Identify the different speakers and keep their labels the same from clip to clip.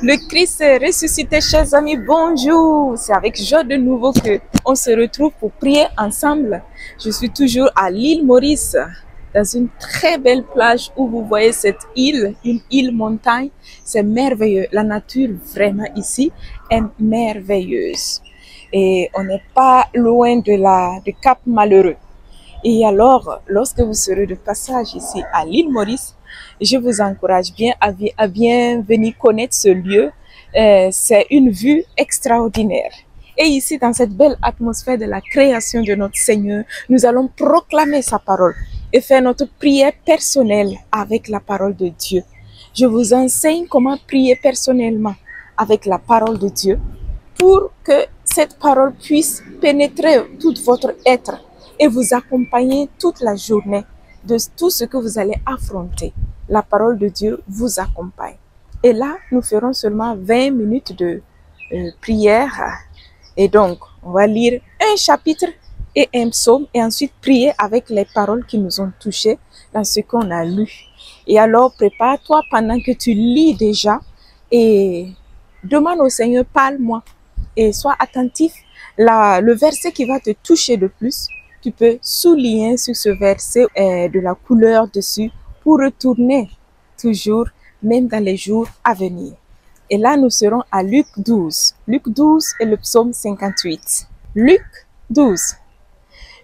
Speaker 1: Le Christ est ressuscité, chers amis, bonjour. C'est avec joie de nouveau que on se retrouve pour prier ensemble. Je suis toujours à l'île Maurice, dans une très belle plage où vous voyez cette île, une île montagne. C'est merveilleux. La nature vraiment ici est merveilleuse. Et on n'est pas loin du Cap Malheureux. Et alors, lorsque vous serez de passage ici à l'île Maurice, je vous encourage bien à bien venir connaître ce lieu. C'est une vue extraordinaire. Et ici, dans cette belle atmosphère de la création de notre Seigneur, nous allons proclamer sa parole et faire notre prière personnelle avec la parole de Dieu. Je vous enseigne comment prier personnellement avec la parole de Dieu pour que cette parole puisse pénétrer tout votre être et vous accompagner toute la journée de tout ce que vous allez affronter. La parole de Dieu vous accompagne. Et là, nous ferons seulement 20 minutes de prière. Et donc, on va lire un chapitre et un psaume et ensuite prier avec les paroles qui nous ont touchés dans ce qu'on a lu. Et alors, prépare-toi pendant que tu lis déjà et demande au Seigneur, parle-moi et sois attentif. Le verset qui va te toucher le plus, tu peux souligner sur ce verset de la couleur dessus pour retourner toujours, même dans les jours à venir. Et là, nous serons à Luc 12. Luc 12 et le psaume 58. Luc 12.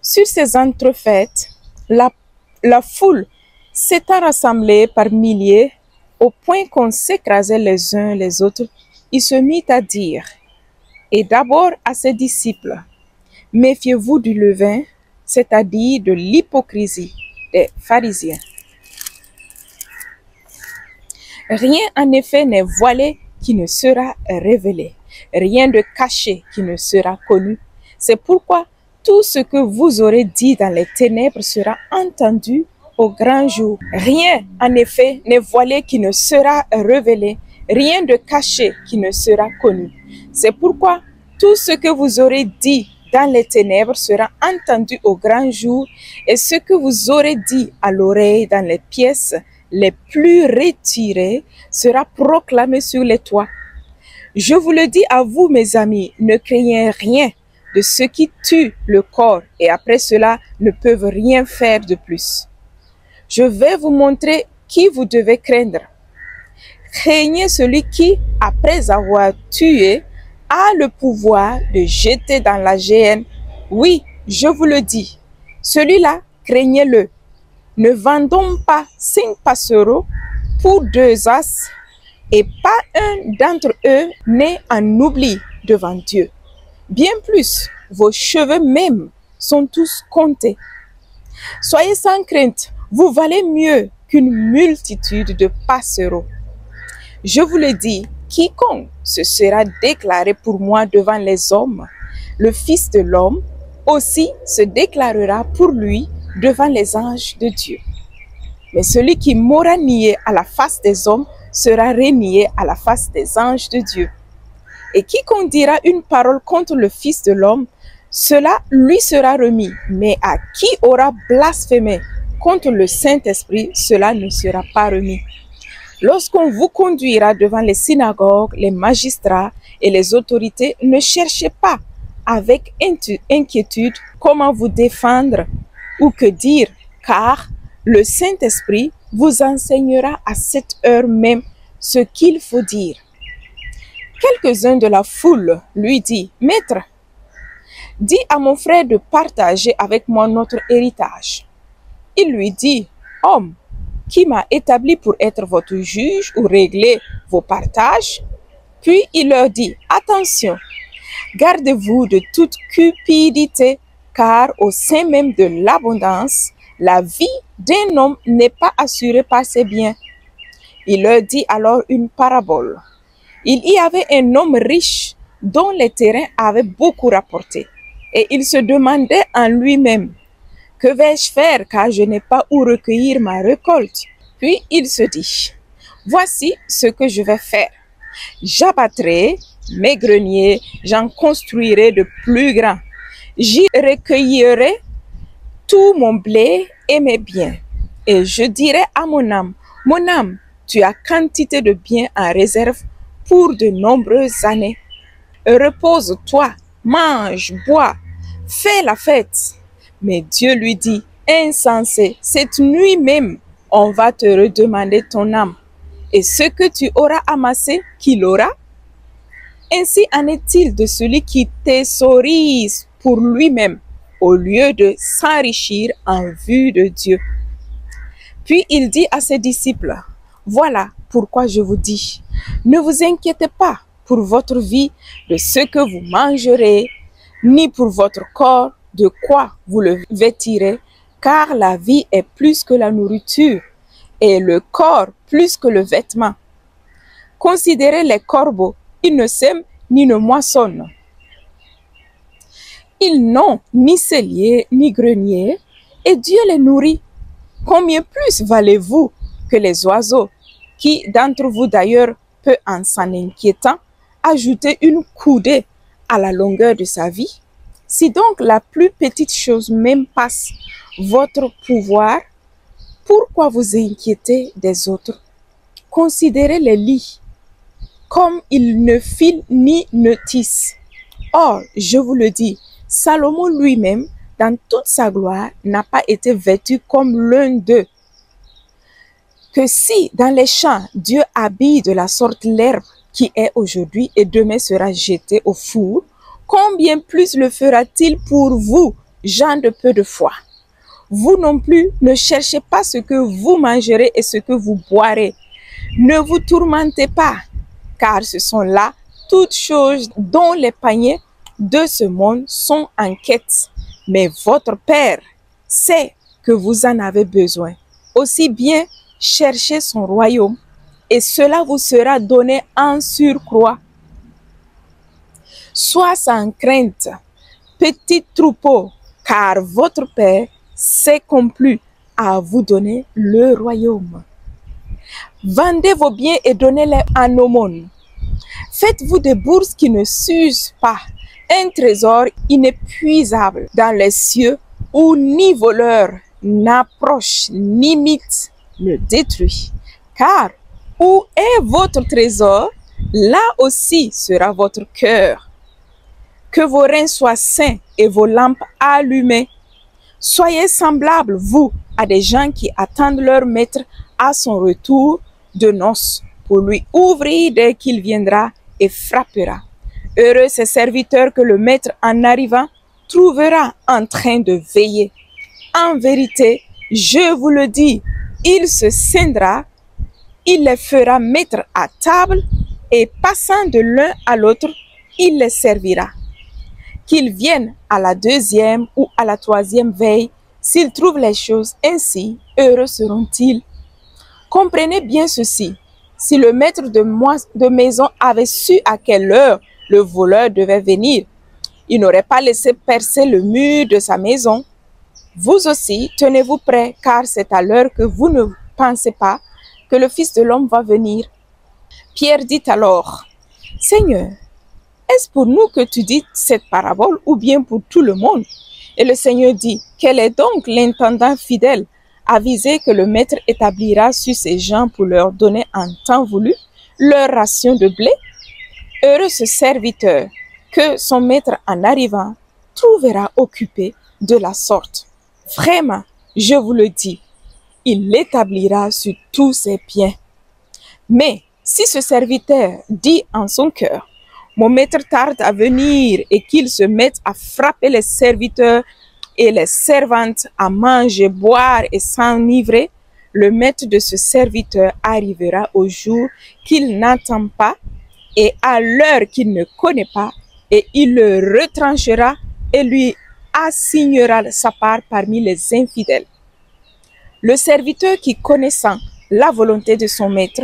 Speaker 1: Sur ces entrefaites, la foule s'étant rassemblée par milliers, au point qu'on s'écrasait les uns les autres, il se mit à dire, et d'abord à ses disciples, méfiez-vous du levain, c'est-à-dire de l'hypocrisie des pharisiens. Rien en effet n'est voilé qui ne sera révélé, rien de caché qui ne sera connu. C'est pourquoi tout ce que vous aurez dit dans les ténèbres sera entendu au grand jour. Rien en effet n'est voilé qui ne sera révélé, rien de caché qui ne sera connu. C'est pourquoi tout ce que vous aurez dit dans les ténèbres sera entendu au grand jour, et ce que vous aurez dit à l'oreille dans les pièces les plus retirées sera proclamé sur les toits. Je vous le dis à vous, mes amis, ne craignez rien de ceux qui tuent le corps et après cela ne peuvent rien faire de plus. Je vais vous montrer qui vous devez craindre. Craignez celui qui, après avoir tué, a le pouvoir de jeter dans la géhenne. Oui, je vous le dis, celui-là, craignez-le. Ne vendons pas 5 passereaux pour 2 as, et pas un d'entre eux n'est en oubli devant Dieu. Bien plus, vos cheveux même sont tous comptés. Soyez sans crainte, vous valez mieux qu'une multitude de passereaux. Je vous le dis, quiconque se sera déclaré pour moi devant les hommes, le Fils de l'homme aussi se déclarera pour lui devant les anges de Dieu. Mais celui qui m'aura nié à la face des hommes sera renié à la face des anges de Dieu. Et quiconque dira une parole contre le Fils de l'homme, cela lui sera remis. Mais à qui aura blasphémé contre le Saint-Esprit, cela ne sera pas remis. Lorsqu'on vous conduira devant les synagogues, les magistrats et les autorités, ne cherchez pas avec inquiétude comment vous défendre ou que dire, car le Saint-Esprit vous enseignera à cette heure même ce qu'il faut dire. Quelques-uns de la foule lui dit, « Maître, dis à mon frère de partager avec moi notre héritage. » Il lui dit, « Homme, qui m'a établi pour être votre juge ou régler vos partages? » Puis il leur dit, « Attention, gardez-vous de toute cupidité, car au sein même de l'abondance, la vie d'un homme n'est pas assurée par ses biens. » Il leur dit alors une parabole. Il y avait un homme riche dont les terrains avaient beaucoup rapporté, et il se demandait en lui-même, « Que vais-je faire car je n'ai pas où recueillir ma récolte? » Puis il se dit, « Voici ce que je vais faire. J'abattrai mes greniers, j'en construirai de plus grands. J'y recueillerai tout mon blé et mes biens. Et je dirai à mon âme, tu as quantité de biens en réserve, pour de nombreuses années. Repose-toi, mange, bois, fais la fête. Mais Dieu lui dit, insensé, cette nuit même, on va te redemander ton âme. Et ce que tu auras amassé, qui l'aura? Ainsi en est-il de celui qui thésaurise pour lui-même, au lieu de s'enrichir en vue de Dieu. Puis il dit à ses disciples, voilà pourquoi je vous dis, ne vous inquiétez pas pour votre vie de ce que vous mangerez, ni pour votre corps de quoi vous le vêtirez, car la vie est plus que la nourriture et le corps plus que le vêtement. Considérez les corbeaux, ils ne sèment ni ne moissonnent. Ils n'ont ni cellier ni grenier, et Dieu les nourrit. Combien plus valez-vous que les oiseaux, qui d'entre vous d'ailleurs peut en s'en inquiétant ajouter une coudée à la longueur de sa vie? Si donc la plus petite chose même passe votre pouvoir, pourquoi vous inquiétez des autres? Considérez les lits, comme ils ne filent ni ne tissent. Or, je vous le dis, Salomon lui-même, dans toute sa gloire, n'a pas été vêtu comme l'un d'eux. Que si, dans les champs, Dieu habille de la sorte l'herbe qui est aujourd'hui et demain sera jetée au four, combien plus le fera-t-il pour vous, gens de peu de foi? Vous non plus, ne cherchez pas ce que vous mangerez et ce que vous boirez. Ne vous tourmentez pas, car ce sont là toutes choses dont les paniers de ce monde sont en quête. Mais votre Père sait que vous en avez besoin. Aussi bien, cherchez son royaume et cela vous sera donné en surcroît. Sois sans crainte, petit troupeau, car votre Père s'est complu à vous donner le royaume. Vendez vos biens et donnez-les en aumône. Faites-vous des bourses qui ne s'usent pas, un trésor inépuisable dans les cieux où ni voleur n'approche ni mythe ne détruit. Car où est votre trésor, là aussi sera votre cœur. Que vos reins soient sains et vos lampes allumées. Soyez semblables, vous, à des gens qui attendent leur maître à son retour de noces pour lui ouvrir dès qu'il viendra et frappera. Heureux ces serviteurs que le maître en arrivant trouvera en train de veiller. En vérité, je vous le dis, il se scindra, il les fera mettre à table et passant de l'un à l'autre, il les servira. Qu'ils viennent à la deuxième ou à la troisième veille, s'ils trouvent les choses ainsi, heureux seront-ils. Comprenez bien ceci, si le maître de maison avait su à quelle heure le voleur devait venir, il n'aurait pas laissé percer le mur de sa maison. Vous aussi, tenez-vous prêts, car c'est à l'heure que vous ne pensez pas que le Fils de l'homme va venir. Pierre dit alors, « Seigneur, est-ce pour nous que tu dis cette parabole ou bien pour tout le monde? » Et le Seigneur dit, « Quel est donc l'intendant fidèle, avisé que le maître établira sur ses gens pour leur donner en temps voulu leur ration de blé? Heureux ce serviteur que son maître en arrivant trouvera occupé de la sorte. Vraiment, je vous le dis, il l'établira sur tous ses biens. Mais si ce serviteur dit en son cœur, mon maître tarde à venir et qu'il se mette à frapper les serviteurs et les servantes à manger, boire et s'enivrer, le maître de ce serviteur arrivera au jour qu'il n'attend pas et à l'heure qu'il ne connaît pas, et il le retranchera et lui assignera sa part parmi les infidèles. Le serviteur qui, connaissant la volonté de son maître,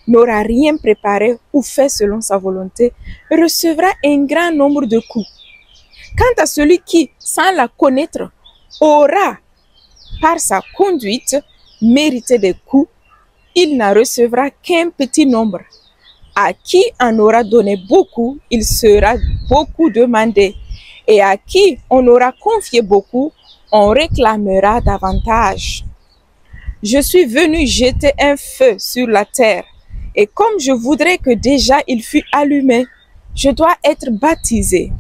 Speaker 1: n'aura rien préparé ou fait selon sa volonté, recevra un grand nombre de coups. Quant à celui qui, sans la connaître, aura, par sa conduite, mérité des coups, il n'en recevra qu'un petit nombre. À qui en aura donné beaucoup, il sera beaucoup demandé. Et à qui on aura confié beaucoup, on réclamera davantage. Je suis venu jeter un feu sur la terre, Et comme je voudrais que déjà il fût allumé, je dois être baptisé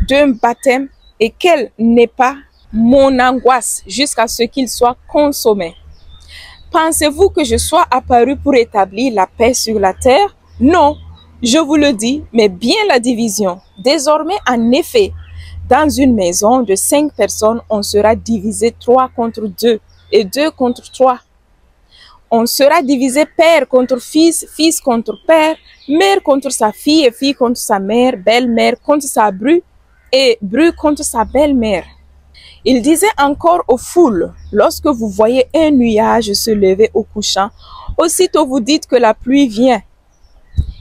Speaker 1: d'un baptême et quelle n'est pas mon angoisse jusqu'à ce qu'il soit consommé. Pensez-vous que je sois apparu pour établir la paix sur la terre? Non, je vous le dis, mais bien la division. Désormais, en effet, dans une maison de 5 personnes, on sera divisé 3 contre 2 et 2 contre 3. On sera divisé père contre fils, fils contre père, mère contre sa fille et fille contre sa mère, belle-mère contre sa bru et bru contre sa belle-mère. Il disait encore aux foules, lorsque vous voyez un nuage se lever au couchant, aussitôt vous dites que la pluie vient.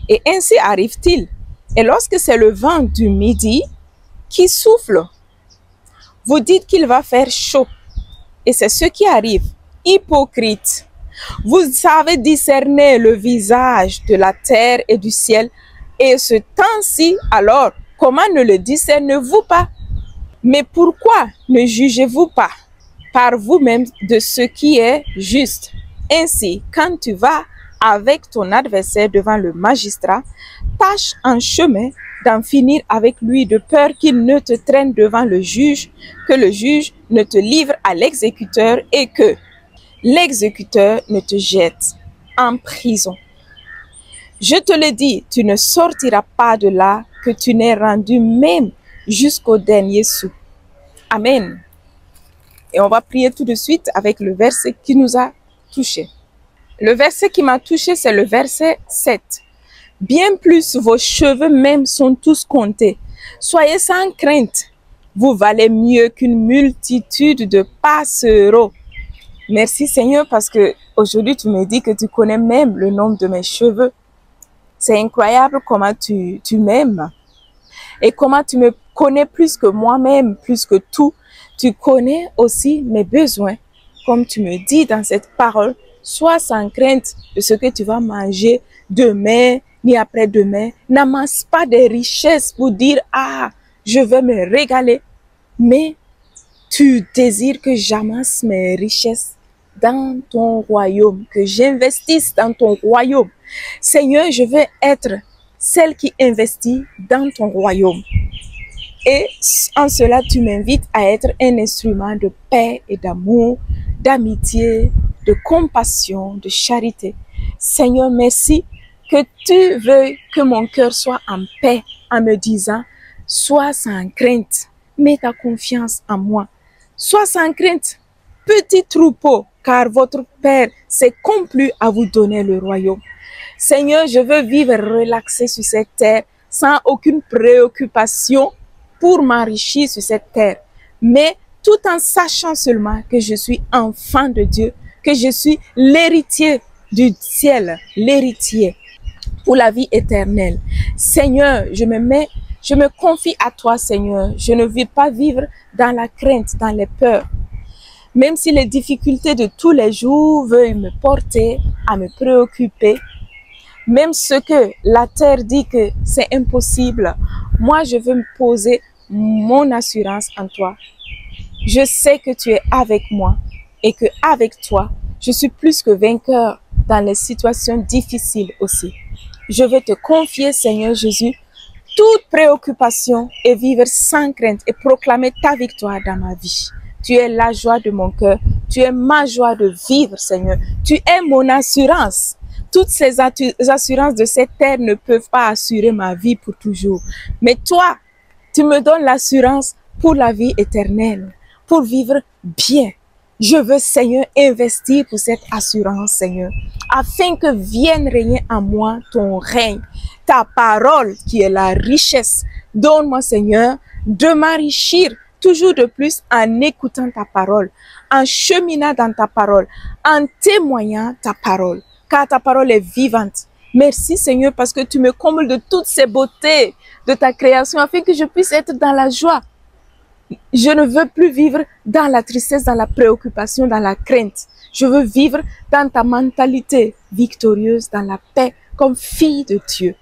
Speaker 1: Et ainsi arrive-t-il. Et lorsque c'est le vent du midi qui souffle, vous dites qu'il va faire chaud. Et c'est ce qui arrive. Hypocrite. Vous savez discerner le visage de la terre et du ciel. Et ce temps-ci, alors, comment ne le discernez-vous pas? Mais pourquoi ne jugez-vous pas par vous-même de ce qui est juste? Ainsi, quand tu vas avec ton adversaire devant le magistrat, tâche en chemin d'en finir avec lui de peur qu'il ne te traîne devant le juge, que le juge ne te livre à l'exécuteur et que l'exécuteur ne te jette en prison. Je te le dis, tu ne sortiras pas de là que tu n'aies rendu même jusqu'au dernier sou. Amen. Et on va prier tout de suite avec le verset qui nous a touchés. Le verset qui m'a touché, c'est le verset 7. Bien plus, vos cheveux même sont tous comptés. Soyez sans crainte. Vous valez mieux qu'une multitude de passereaux. Merci Seigneur parce que aujourd'hui tu me dis que tu connais même le nombre de mes cheveux. C'est incroyable comment tu m'aimes et comment tu me connais plus que moi-même, plus que tout. Tu connais aussi mes besoins. Comme tu me dis dans cette parole, sois sans crainte de ce que tu vas manger demain ni après-demain. N'amasse pas des richesses pour dire « Ah, je vais me régaler ». Mais tu désires que j'amasse mes richesses dans ton royaume, que j'investisse dans ton royaume. Seigneur, je veux être celle qui investit dans ton royaume. Et en cela, tu m'invites à être un instrument de paix et d'amour, d'amitié, de compassion, de charité. Seigneur, merci que tu veuilles que mon cœur soit en paix en me disant, sois sans crainte, mets ta confiance en moi. Sois sans crainte, petit troupeau, car votre Père s'est complu à vous donner le royaume. Seigneur, je veux vivre relaxé sur cette terre, sans aucune préoccupation pour m'enrichir sur cette terre, mais tout en sachant seulement que je suis enfant de Dieu, que je suis l'héritier du ciel, l'héritier pour la vie éternelle. Seigneur, je me confie à toi, Seigneur. Je ne veux pas vivre dans la crainte, dans les peurs. Même si les difficultés de tous les jours veulent me porter à me préoccuper, même ce que la terre dit que c'est impossible, moi je veux me poser mon assurance en toi. Je sais que tu es avec moi et que avec toi, je suis plus que vainqueur dans les situations difficiles aussi. Je veux te confier, Seigneur Jésus, toute préoccupation et vivre sans crainte et proclamer ta victoire dans ma vie. Tu es la joie de mon cœur. Tu es ma joie de vivre, Seigneur. Tu es mon assurance. Toutes ces assurances de cette terre ne peuvent pas assurer ma vie pour toujours. Mais toi, tu me donnes l'assurance pour la vie éternelle, pour vivre bien. Je veux, Seigneur, investir pour cette assurance, Seigneur, afin que vienne régner en moi ton règne, ta parole qui est la richesse. Donne-moi, Seigneur, de m'enrichir toujours de plus en écoutant ta parole, en cheminant dans ta parole, en témoignant ta parole, car ta parole est vivante. Merci, Seigneur, parce que tu me combles de toutes ces beautés de ta création, afin que je puisse être dans la joie. Je ne veux plus vivre dans la tristesse, dans la préoccupation, dans la crainte. Je veux vivre dans ta mentalité victorieuse, dans la paix, comme fille de Dieu.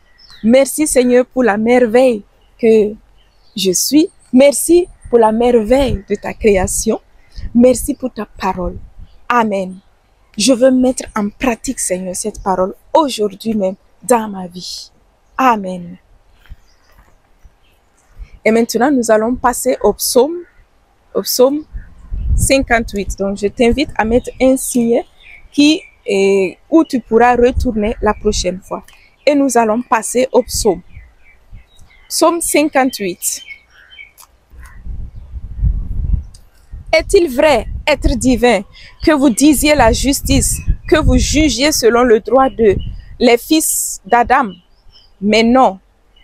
Speaker 1: Merci Seigneur pour la merveille que je suis. Merci pour la merveille de ta création. Merci pour ta parole. Amen. Je veux mettre en pratique, Seigneur, cette parole aujourd'hui même dans ma vie. Amen. Et maintenant, nous allons passer au psaume 58. Donc, je t'invite à mettre un signe où tu pourras retourner la prochaine fois. Et nous allons passer au psaume. Psaume 58. Est-il vrai, être divin, que vous disiez la justice, que vous jugiez selon le droit de les fils d'Adam? Mais non,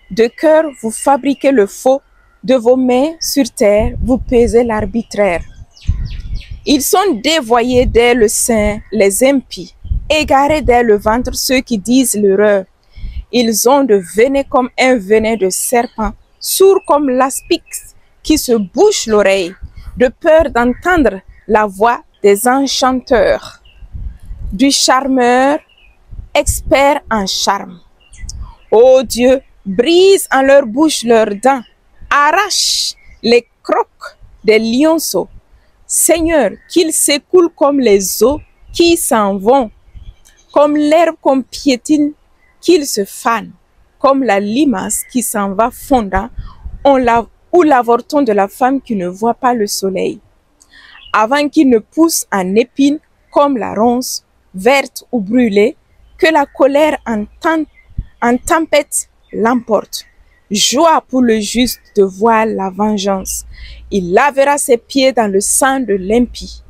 Speaker 1: de cœur vous fabriquez le faux, de vos mains sur terre vous pesez l'arbitraire. Ils sont dévoyés dès le sein les impies, égarés dès le ventre ceux qui disent l'erreur. Ils ont de venin comme un venin de serpent, sourds comme l'aspic qui se bouche l'oreille, de peur d'entendre la voix des enchanteurs, du charmeur, expert en charme. Ô Dieu, brise en leur bouche leurs dents, arrache les crocs des lionceaux. Seigneur, qu'ils s'écoulent comme les eaux qui s'en vont, comme l'herbe qu'on piétine, qu'ils se fanent, comme la limace qui s'en va fondant, ou l'avorton de la femme qui ne voit pas le soleil, avant qu'il ne pousse en épine comme la ronce, verte ou brûlée, que la colère en tempête l'emporte. Joie pour le juste de voir la vengeance. Il lavera ses pieds dans le sang de l'impie.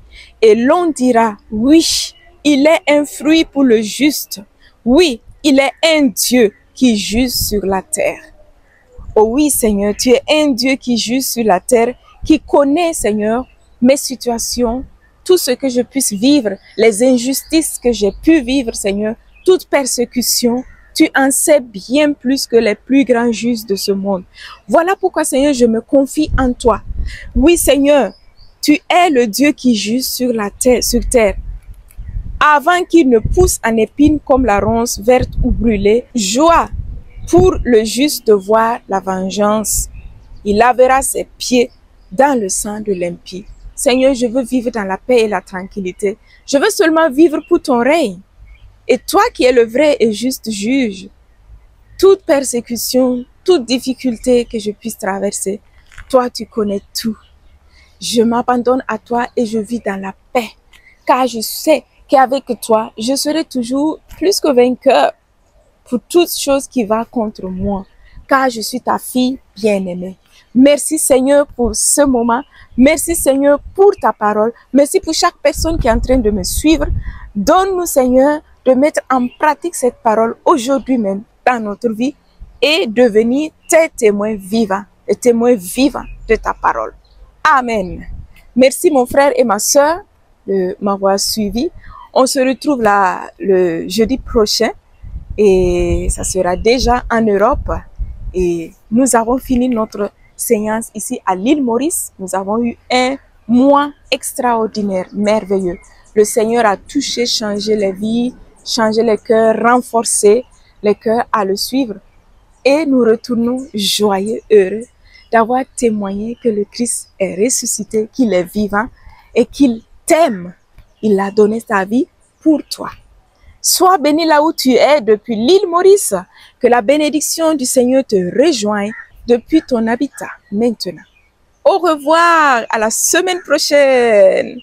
Speaker 1: Et l'on dira, oui, il est un fruit pour le juste. Oui, il est un Dieu qui juge sur la terre. Oh oui, Seigneur, tu es un Dieu qui juge sur la terre, qui connaît, Seigneur, mes situations, tout ce que je puisse vivre, les injustices que j'ai pu vivre, Seigneur, toute persécution. Tu en sais bien plus que les plus grands juges de ce monde. Voilà pourquoi, Seigneur, je me confie en toi. Oui, Seigneur, tu es le Dieu qui juge sur terre. Avant qu'il ne pousse en épine comme la ronce verte ou brûlée, joie pour le juste de voir la vengeance. Il lavera ses pieds dans le sang de l'impie. Seigneur, je veux vivre dans la paix et la tranquillité. Je veux seulement vivre pour ton règne. Et toi qui es le vrai et juste juge, toute persécution, toute difficulté que je puisse traverser, toi tu connais tout. Je m'abandonne à toi et je vis dans la paix, car je sais qu'avec toi, je serai toujours plus que vainqueur pour toute chose qui va contre moi, car je suis ta fille bien-aimée. Merci Seigneur pour ce moment. Merci Seigneur pour ta parole. Merci pour chaque personne qui est en train de me suivre. Donne-nous Seigneur de mettre en pratique cette parole aujourd'hui même dans notre vie et devenir tes témoins vivants, les témoins vivants de ta parole. Amen. Merci mon frère et ma soeur de m'avoir suivi. On se retrouve là le jeudi prochain et ça sera déjà en Europe. Et nous avons fini notre séance ici à l'île Maurice. Nous avons eu un mois extraordinaire, merveilleux. Le Seigneur a touché, changé les vies, changé les cœurs, renforcé les cœurs à le suivre. Et nous retournons joyeux, heureux d'avoir témoigné que le Christ est ressuscité, qu'il est vivant et qu'il t'aime. Il a donné sa vie pour toi. Sois béni là où tu es depuis l'île Maurice. Que la bénédiction du Seigneur te rejoigne depuis ton habitat maintenant. Au revoir, à la semaine prochaine.